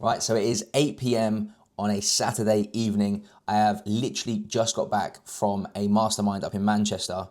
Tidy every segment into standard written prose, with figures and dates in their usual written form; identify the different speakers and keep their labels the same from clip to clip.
Speaker 1: Right, so it is 8 p.m. on a Saturday evening. I have literally just got back from a mastermind up in Manchester.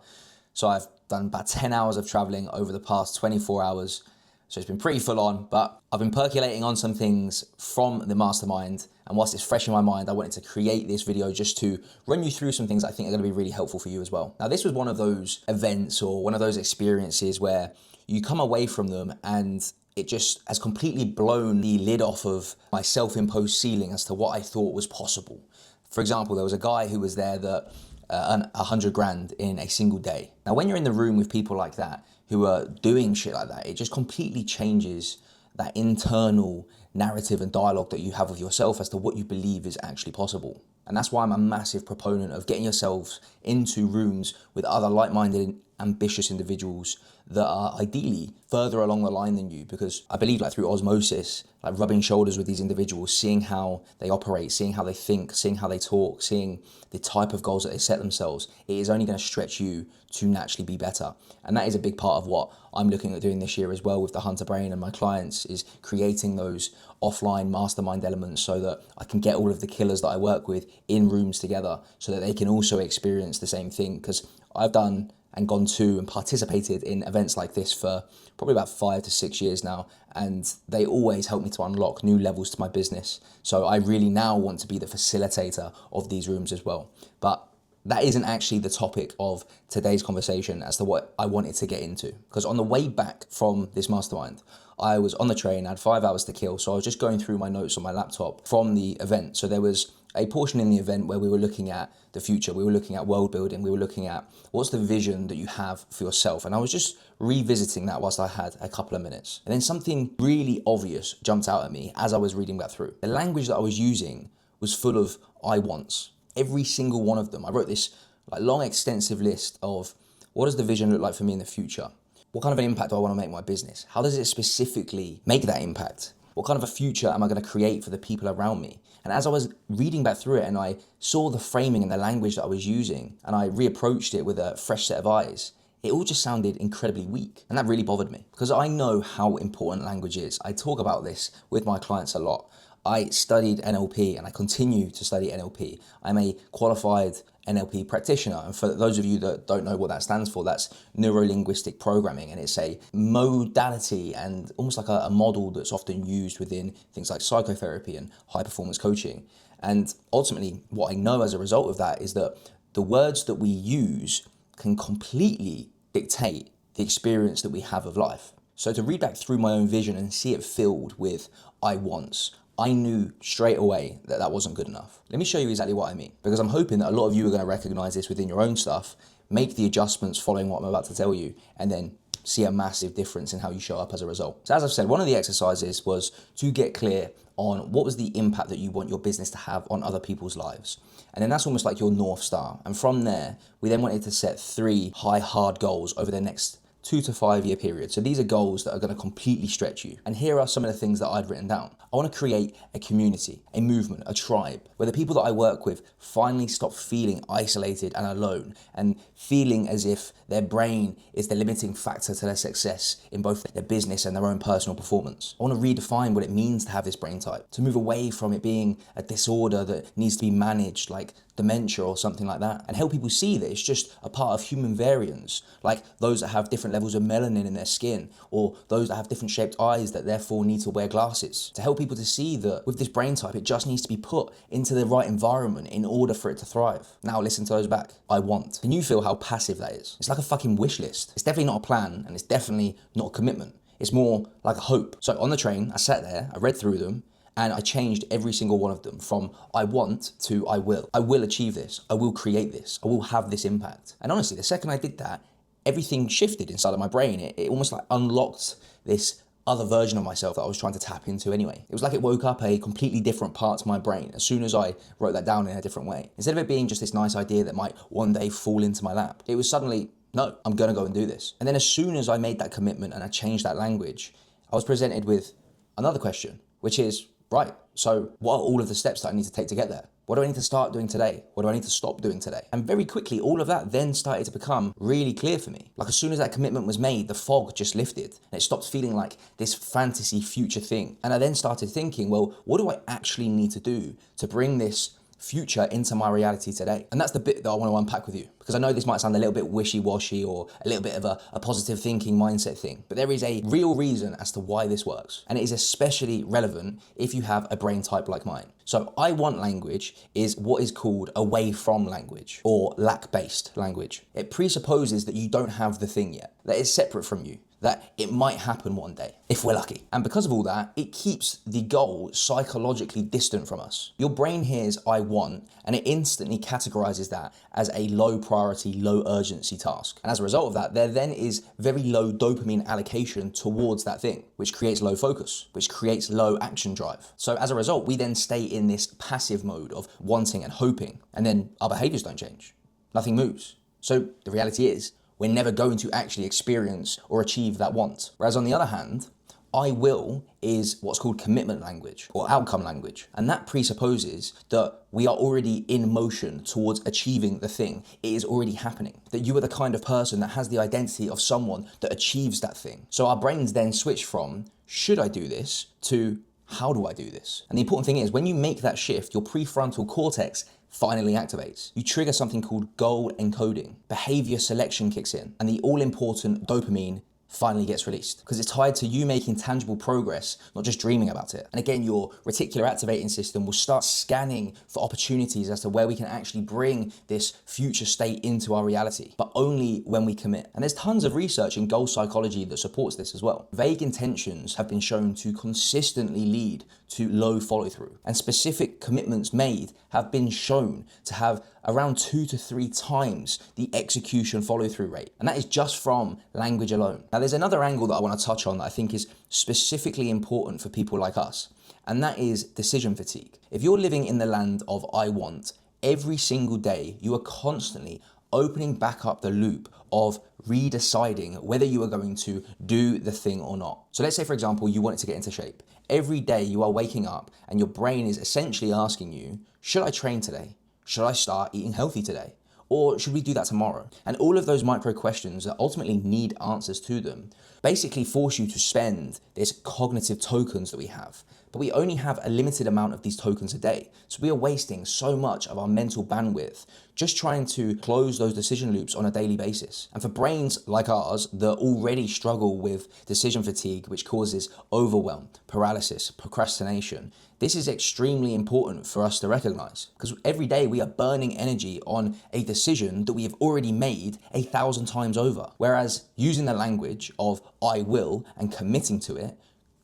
Speaker 1: So I've done about 10 hours of traveling over the past 24 hours. So it's been pretty full on, but I've been percolating on some things from the mastermind. And whilst it's fresh in my mind, I wanted to create this video just to run you through some things I think are gonna be really helpful for you as well. Now, this was one of those events or one of those experiences where you come away from them and it just has completely blown the lid off of my self-imposed ceiling as to what I thought was possible. For example, there was a guy who was there that earned 100 grand in a single day. Now, when you're in the room with people like that, who are doing shit like that, it just completely changes that internal narrative and dialogue that you have with yourself as to what you believe is actually possible. And that's why I'm a massive proponent of getting yourselves into rooms with other like-minded, ambitious individuals that are ideally further along the line than you, because I believe like through osmosis, like rubbing shoulders with these individuals, seeing how they operate, seeing how they think, seeing how they talk, seeing the type of goals that they set themselves, it is only going to stretch you to naturally be better. And that is a big part of what I'm looking at doing this year as well with the Hunter Brain and my clients, is creating those offline mastermind elements so that I can get all of the killers that I work with in rooms together so that they can also experience the same thing. Because I've done and gone to and participated in events like this for probably about 5 to 6 years now, and they always help me to unlock new levels to my business. So I really now want to be the facilitator of these rooms as well. But that isn't actually the topic of today's conversation as to what I wanted to get into. Because on the way back from this mastermind, I was on the train, I had 5 hours to kill, so I was just going through my notes on my laptop from the event. So there was a portion in the event where we were looking at the future, we were looking at world building, we were looking at what's the vision that you have for yourself. And I was just revisiting that whilst I had a couple of minutes. And then something really obvious jumped out at me as I was reading that through. The language that I was using was full of I wants. Every single one of them. I wrote this like long, extensive list of what does the vision look like for me in the future? What kind of an impact do I want to make in my business? How does it specifically make that impact? What kind of a future am I going to create for the people around me? And as I was reading back through it and I saw the framing and the language that I was using, and I reapproached it with a fresh set of eyes, it all just sounded incredibly weak. And that really bothered me because I know how important language is. I talk about this with my clients a lot. I studied NLP and I continue to study NLP. I'm a qualified NLP practitioner. And for those of you that don't know what that stands for, that's neuro-linguistic programming. And it's a modality and almost like a model that's often used within things like psychotherapy and high performance coaching. And ultimately, what I know as a result of that is that the words that we use can completely dictate the experience that we have of life. So to read back through my own vision and see it filled with I wants, I knew straight away that that wasn't good enough. Let me show you exactly what I mean, because I'm hoping that a lot of you are going to recognize this within your own stuff, make the adjustments following what I'm about to tell you, and then see a massive difference in how you show up as a result. So as I've said, one of the exercises was to get clear on what was the impact that you want your business to have on other people's lives. And then that's almost like your North Star. And from there, we then wanted to set 3 high, hard goals over the next 2 to 5 year period. So these are goals that are going to completely stretch you. And here are some of the things that I'd written down. I want to create a community, a movement, a tribe, where the people that I work with finally stop feeling isolated and alone and feeling as if their brain is the limiting factor to their success in both their business and their own personal performance. I want to redefine what it means to have this brain type, to move away from it being a disorder that needs to be managed like dementia or something like that, and help people see that it's just a part of human variance, like those that have different levels of melanin in their skin, or those that have different shaped eyes that therefore need to wear glasses. To help people to see that with this brain type, it just needs to be put into the right environment in order for it to thrive. Now listen to those back. I want. Can you feel how passive that is? It's like a fucking wish list. It's definitely not a plan, and it's definitely not a commitment. It's more like a hope. So on the train, I sat there, I read through them, and I changed every single one of them from I want to I will. I will achieve this. I will create this. I will have this impact. And honestly, the second I did that, everything shifted inside of my brain. It almost like unlocked this other version of myself that I was trying to tap into anyway. It was like it woke up a completely different part to my brain as soon as I wrote that down in a different way. Instead of it being just this nice idea that might one day fall into my lap, it was suddenly, no, I'm gonna go and do this. And then as soon as I made that commitment and I changed that language, I was presented with another question, which is, right, so what are all of the steps that I need to take to get there? What do I need to start doing today? What do I need to stop doing today? And very quickly, all of that then started to become really clear for me. Like as soon as that commitment was made, the fog just lifted and it stopped feeling like this fantasy future thing. And I then started thinking, well, what do I actually need to do to bring this future into my reality today? And that's the bit that I want to unpack with you, because I know this might sound a little bit wishy-washy or a little bit of a positive thinking mindset thing, but there is a real reason as to why this works. And it is especially relevant if you have a brain type like mine. So I want language is what is called away from language or lack-based language. It presupposes that you don't have the thing yet, that it's separate from you, that it might happen one day, if we're lucky. And because of all that, it keeps the goal psychologically distant from us. Your brain hears I want, and it instantly categorizes that as a low priority, low urgency task. And as a result of that, there then is very low dopamine allocation towards that thing, which creates low focus, which creates low action drive. So as a result, we then stay in this passive mode of wanting and hoping, and then our behaviors don't change. Nothing moves. So the reality is, we're never going to actually experience or achieve that want. Whereas on the other hand, I will is what's called commitment language or outcome language. And that presupposes that we are already in motion towards achieving the thing. It is already happening. That you are the kind of person that has the identity of someone that achieves that thing. So our brains then switch from, should I do this, to how do I do this? And the important thing is when you make that shift, your prefrontal cortex finally activates. You trigger something called goal encoding. Behavior selection kicks in, and the all-important dopamine finally gets released because it's tied to you making tangible progress, not just dreaming about it. And again, your reticular activating system will start scanning for opportunities as to where we can actually bring this future state into our reality, but only when we commit. And there's tons of research in goal psychology that supports this as well. Vague intentions have been shown to consistently lead to low follow through, and specific commitments made have been shown to have around 2 to 3 times the execution follow through rate. And that is just from language alone. Now, there's another angle that I want to touch on that I think is specifically important for people like us, and that is decision fatigue. If you're living in the land of I want, every single day you are constantly opening back up the loop of redeciding whether you are going to do the thing or not. So let's say, for example, you wanted to get into shape. Every day you are waking up and your brain is essentially asking you, should I train today? Should I start eating healthy today? Or should we do that tomorrow? And all of those micro questions that ultimately need answers to them basically force you to spend these cognitive tokens that we have. But we only have a limited amount of these tokens a day. So we are wasting so much of our mental bandwidth just trying to close those decision loops on a daily basis. And for brains like ours that already struggle with decision fatigue, which causes overwhelm, paralysis, procrastination, this is extremely important for us to recognize, because every day we are burning energy on a decision that we have already made 1,000 times over. Whereas using the language of I will and committing to it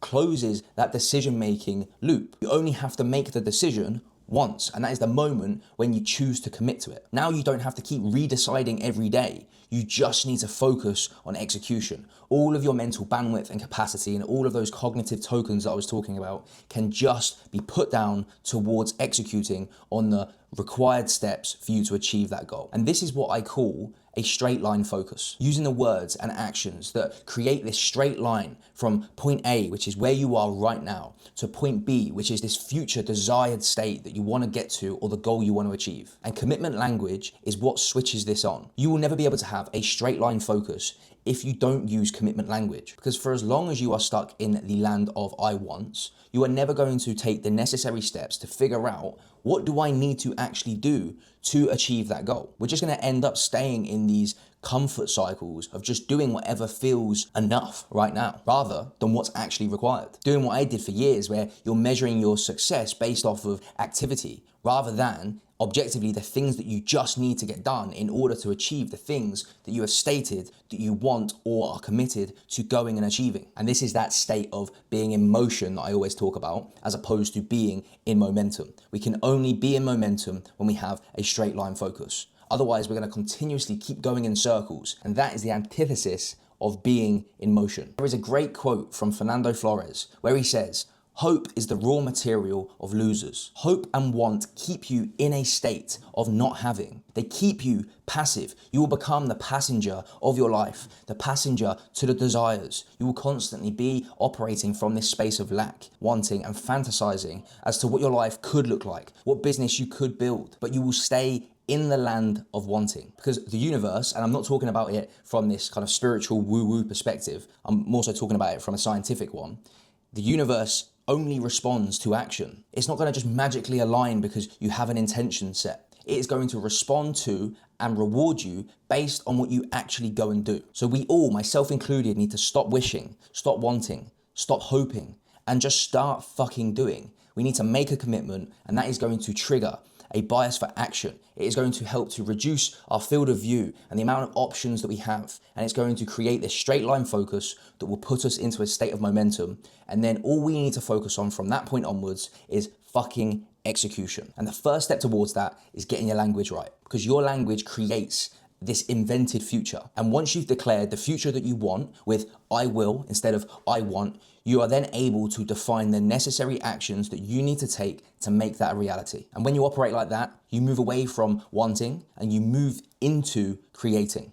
Speaker 1: closes that decision-making loop. You only have to make the decision once, and that is the moment when you choose to commit to it. Now you don't have to keep redeciding every day. You just need to focus on execution. All of your mental bandwidth and capacity and all of those cognitive tokens that I was talking about can just be put down towards executing on the required steps for you to achieve that goal. And this is what I call a straight line focus, using the words and actions that create this straight line from point A, which is where you are right now, to point B, which is this future desired state that you want to get to or the goal you want to achieve. And commitment language is what switches this on. You will never be able to have a straight line focus if you don't use commitment language, because for as long as you are stuck in the land of I wants, you are never going to take the necessary steps to figure out, what do I need to actually do to achieve that goal? We're just going to end up staying in these comfort cycles of just doing whatever feels enough right now, rather than what's actually required. Doing what I did for years, where you're measuring your success based off of activity, rather than objectively the things that you just need to get done in order to achieve the things that you have stated that you want or are committed to going and achieving. And this is that state of being in motion that I always talk about, as opposed to being in momentum. We can only be in momentum when we have a straight line focus. Otherwise, we're going to continuously keep going in circles, and that is the antithesis of being in motion. There is a great quote from Fernando Flores where he says, Hope is the raw material of losers. Hope and want keep you in a state of not having. They keep you passive. You will become the passenger of your life, the passenger to the desires. You will constantly be operating from this space of lack, wanting and fantasizing as to what your life could look like, what business you could build, but you will stay in the land of wanting, because the universe, and I'm not talking about it from this kind of spiritual woo-woo perspective, I'm also talking about it from a scientific one. The universe only responds to action. It's not going to just magically align because you have an intention set. It is going to respond to and reward you based on what you actually go and do. So we all, myself included, need to stop wishing, stop wanting, stop hoping, and just start fucking doing. We need to make a commitment, and that is going to trigger a bias for action. It is going to help to reduce our field of view and the amount of options that we have. And it's going to create this straight line focus that will put us into a state of momentum. And then all we need to focus on from that point onwards is fucking execution. And the first step towards that is getting your language right, because your language creates this invented future. And once you've declared the future that you want with I will instead of I want, you are then able to define the necessary actions that you need to take to make that a reality. And when you operate like that, you move away from wanting and you move into creating.